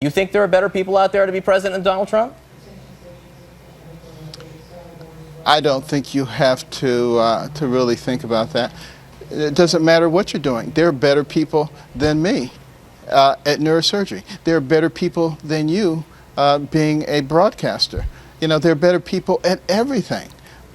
You think there are better people out there to be president than Donald Trump? I don't think you have to really think about that. It doesn't matter what you're doing. There are better people than me at neurosurgery. There are better people than you being a broadcaster. You know, there are better people at everything.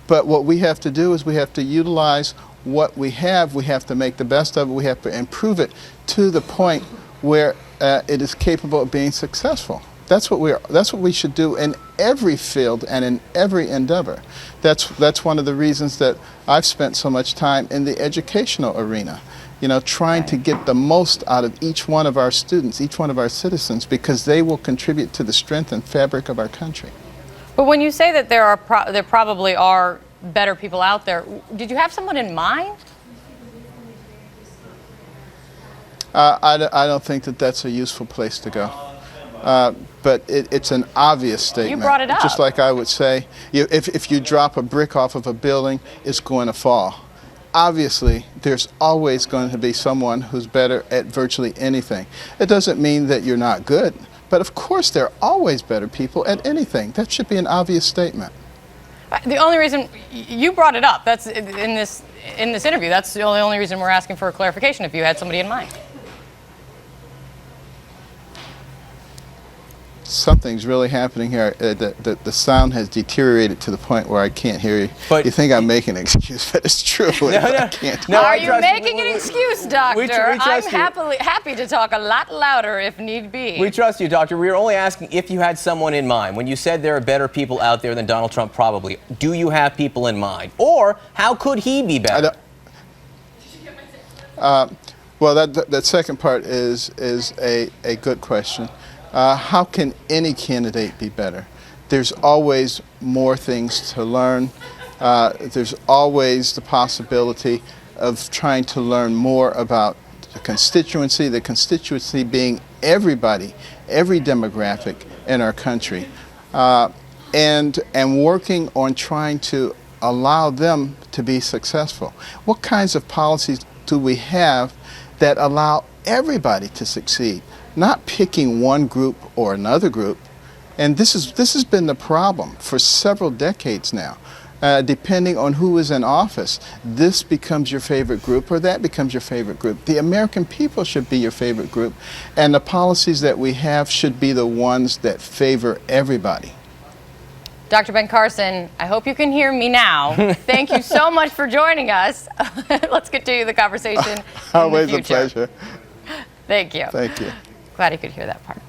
But what we have to do is we have to utilize what we have. We have to make the best of it. We have to improve it to the point where it is capable of being successful. That's what we should do in every field and in every endeavor. That's one of the reasons that I've spent so much time in the educational arena, you know, trying to get the most out of each one of our students, each one of our citizens, because they will contribute to the strength and fabric of our country. But when you say that there probably are better people out there, did you have someone in mind? I don't think that that's a useful place to go. But it's an obvious statement. You brought it up. Just like I would say, if you drop a brick off of a building, it's going to fall. Obviously, there's always going to be someone who's better at virtually anything. It doesn't mean that you're not good, but of course there are always better people at anything. That should be an obvious statement. The only reason you brought it up, that's in this interview, that's the only reason we're asking for a clarification, if you had somebody in mind. Something's really happening here. The sound has deteriorated to the point where I can't hear you. But you think I'm making an excuse, but it's true. I can't. No, Are you making an excuse, doctor? We trust I'm you. happy to talk a lot louder if need be. We trust you, Doctor. We were only asking if you had someone in mind. When you said there are better people out there than Donald Trump, probably, do you have people in mind? Or how could he be better? Well, that second part is a good question. How can any candidate be better? There's always more things to learn. There's always the possibility of trying to learn more about the constituency being everybody, every demographic in our country, and working on trying to allow them to be successful. What kinds of policies do we have that allow everybody to succeed? Not picking one group or another group. And this has been the problem for several decades now. Depending on who is in office, this becomes your favorite group or that becomes your favorite group. The American people should be your favorite group, and the policies that we have should be the ones that favor everybody. Dr. Ben Carson, I hope you can hear me now. Thank you so much for joining us. Let's continue the conversation. Always in the future. a pleasure. Thank you. Thank you. Glad you could hear that part.